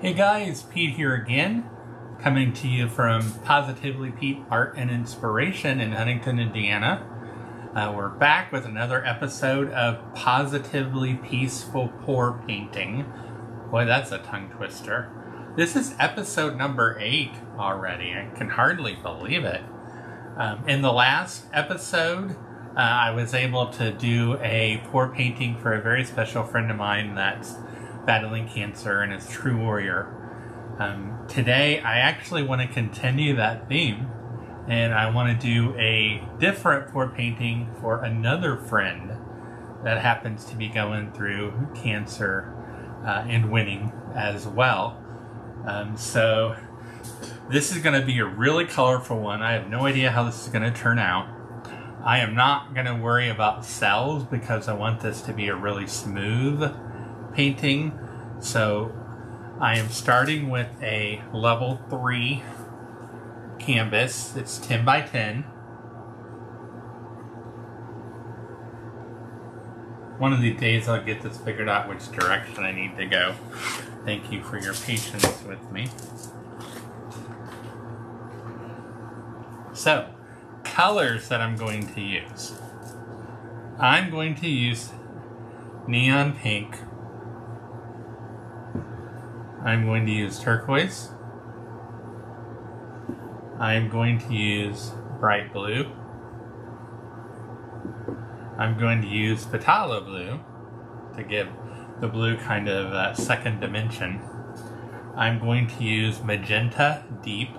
Hey guys, Pete here again, coming to you from Positively Pete Art and Inspiration in Huntington, Indiana. We're back with another episode of Positively Peaceful Pour Painting. Boy, that's a tongue twister. This is episode number 8 already. I can hardly believe it. In the last episode, I was able to do a pour painting for a very special friend of mine that's battling cancer and is a true warrior. Today I actually want to continue that theme, and I want to do a different pour painting for another friend that happens to be going through cancer and winning as well. So this is going to be a really colorful one. I have no idea how this is going to turn out. I am not going to worry about cells because I want this to be a really smooth painting. So I am starting with a level 3 canvas. It's 10 by 10. One of these days I'll get this figured out which direction I need to go. Thank you for your patience with me. So, colors that I'm going to use. I'm going to use neon pink. I'm going to use turquoise. I'm going to use bright blue. I'm going to use phthalo blue to give the blue kind of a second dimension. I'm going to use magenta deep,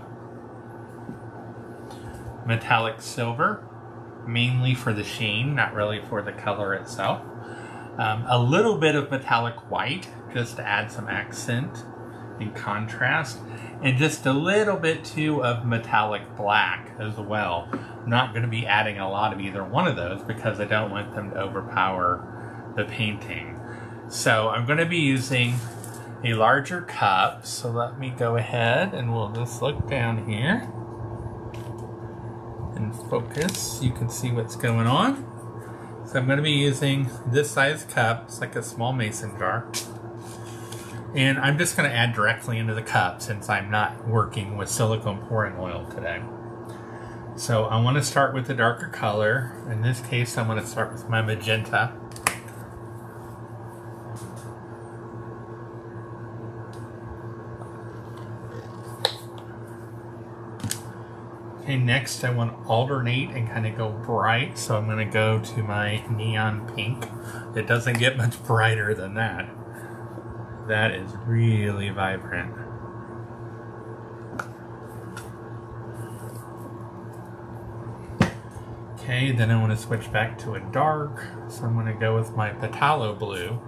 metallic silver, mainly for the sheen, not really for the color itself. A little bit of metallic white, just to add some accent and contrast, and just a little bit too of metallic black as well. I'm not going to be adding a lot of either one of those because I don't want them to overpower the painting. So I'm going to be using a larger cup, so let me go ahead and we'll just look down here and focus. You can see what's going on. So I'm going to be using this size cup. It's like a small mason jar. And I'm just going to add directly into the cup since I'm not working with silicone pouring oil today. So I want to start with the darker color. In this case, I'm going to start with my magenta. Okay, next I want to alternate and kind of go bright. So I'm going to go to my neon pink. It doesn't get much brighter than that. That is really vibrant. Okay, then I want to switch back to a dark, so I'm going to go with my phthalo blue.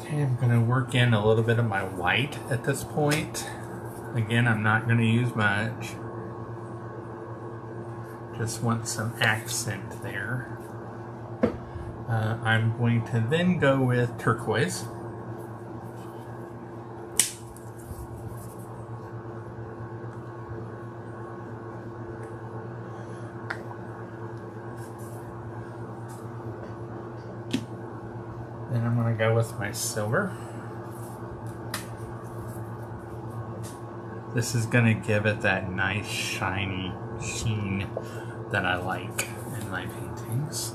Okay, I'm going to work in a little bit of my white at this point. Again, I'm not going to use much. Just want some accent there. I'm going to then go with turquoise. Then I'm going to go with my silver. This is going to give it that nice shiny sheen that I like in my paintings.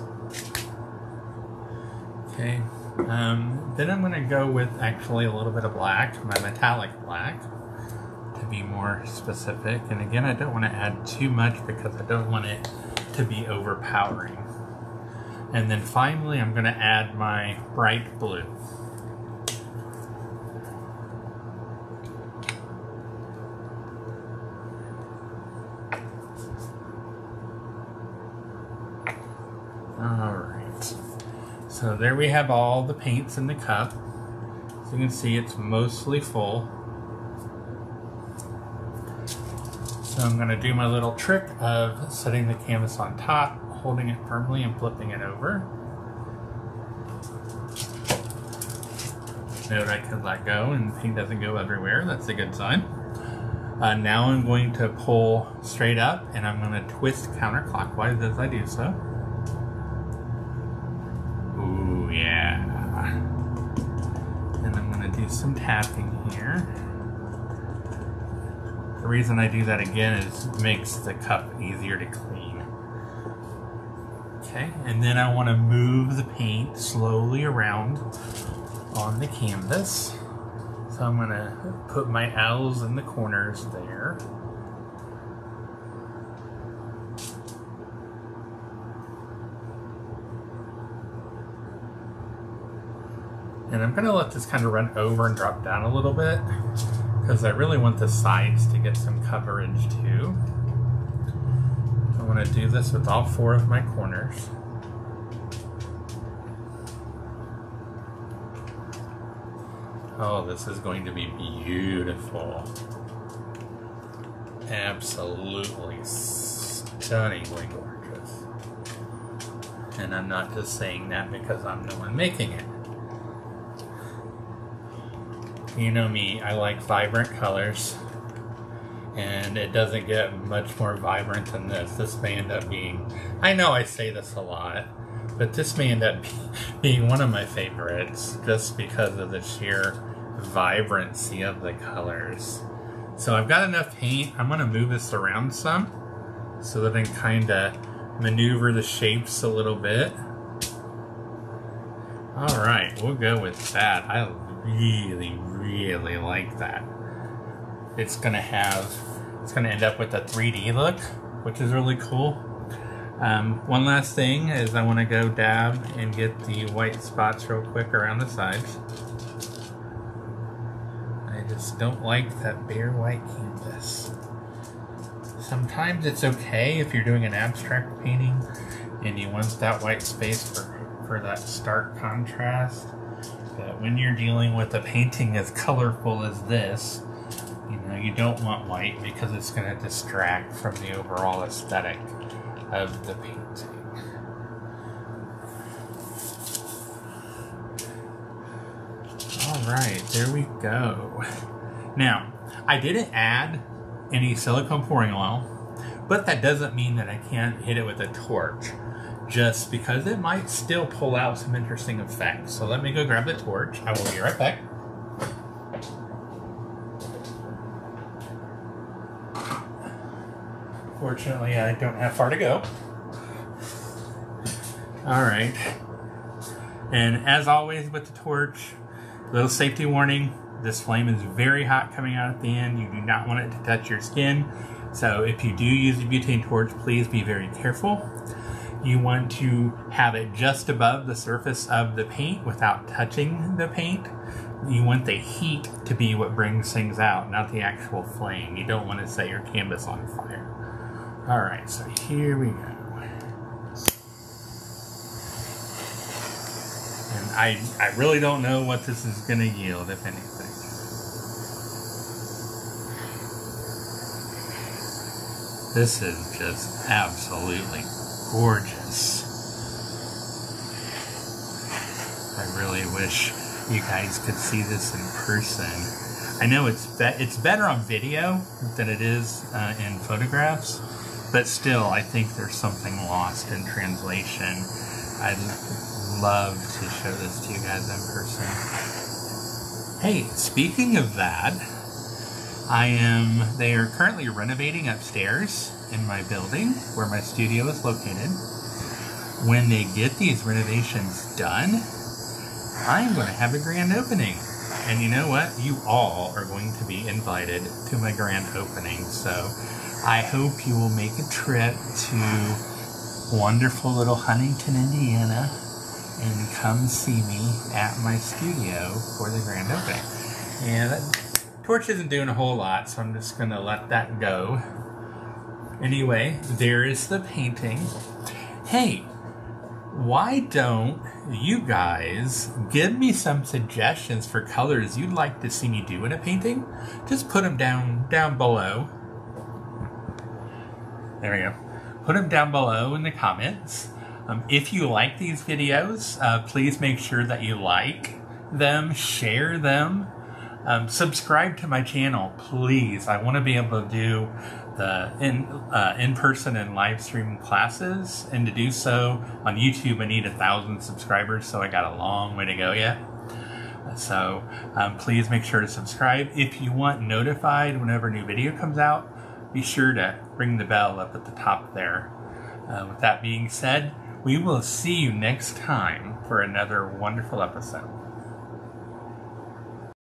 Okay, then I'm going to go with actually a little bit of black, my metallic black, to be more specific. And again, I don't want to add too much because I don't want it to be overpowering. And then finally, I'm going to add my bright blue. Alright, so there we have all the paints in the cup. So you can see it's mostly full. So I'm going to do my little trick of setting the canvas on top, holding it firmly and flipping it over. Note I could let go and paint doesn't go everywhere. That's a good sign. Now I'm going to pull straight up, and I'm going to twist counterclockwise as I do so. Ooh, yeah. And I'm going to do some tapping here. The reason I do that again is it makes the cup easier to clean. Okay, and then I want to move the paint slowly around on the canvas. So I'm going to put my L's in the corners there. And I'm going to let this kind of run over and drop down a little bit, because I really want the sides to get some coverage too. I want to do this with all 4 of my corners. Oh, this is going to be beautiful. Absolutely stunningly gorgeous. And I'm not just saying that because I'm the one making it. You know me, I like vibrant colors. And it doesn't get much more vibrant than this. This may end up being, I know I say this a lot, but this may end up being one of my favorites just because of the sheer vibrancy of the colors. So I've got enough paint. I'm going to move this around some so that I can kind of maneuver the shapes a little bit. Alright, we'll go with that. I really like that. It's going to end up with a 3D look, which is really cool. One last thing is I want to go dab and get the white spots real quick around the sides. I just don't like that bare white canvas. Sometimes it's okay if you're doing an abstract painting and you want that white space for that stark contrast. But when you're dealing with a painting as colorful as this, you know, you don't want white because it's going to distract from the overall aesthetic of the painting. Alright, there we go. Now, I didn't add any silicone pouring oil, but that doesn't mean that I can't hit it with a torch, just because it might still pull out some interesting effects. So let me go grab the torch. I will be right back. Fortunately, I don't have far to go. Alright. And as always with the torch, little safety warning, this flame is very hot coming out at the end. You do not want it to touch your skin. So if you do use a butane torch, please be very careful. You want to have it just above the surface of the paint without touching the paint. You want the heat to be what brings things out, not the actual flame. You don't want to set your canvas on fire. Alright, so here we go. And I really don't know what this is going to yield, if anything. This is just absolutely gorgeous. I really wish you guys could see this in person. I know it's better on video than it is in photographs, but still, I think there's something lost in translation. I'd love to show this to you guys in person. Hey, speaking of that, they are currently renovating upstairs in my building where my studio is located. When they get these renovations done, I'm going to have a grand opening. And you know what? You all are going to be invited to my grand opening. So I hope you will make a trip to wonderful little Huntington, Indiana, and come see me at my studio for the grand opening. And that torch isn't doing a whole lot, so I'm just going to let that go. Anyway, there is the painting. Hey, why don't you guys give me some suggestions for colors you'd like to see me do in a painting? Just put them down below. There we go. Put them down below in the comments. If you like these videos, please make sure that you like them, share them, Subscribe to my channel, please. I want to be able to do the in-person and live stream classes, and to do so on YouTube I need 1,000 subscribers, so I got a long way to go yet. So please make sure to subscribe. If you want notified whenever a new video comes out, be sure to ring the bell up at the top there. With that being said, we will see you next time for another wonderful episode.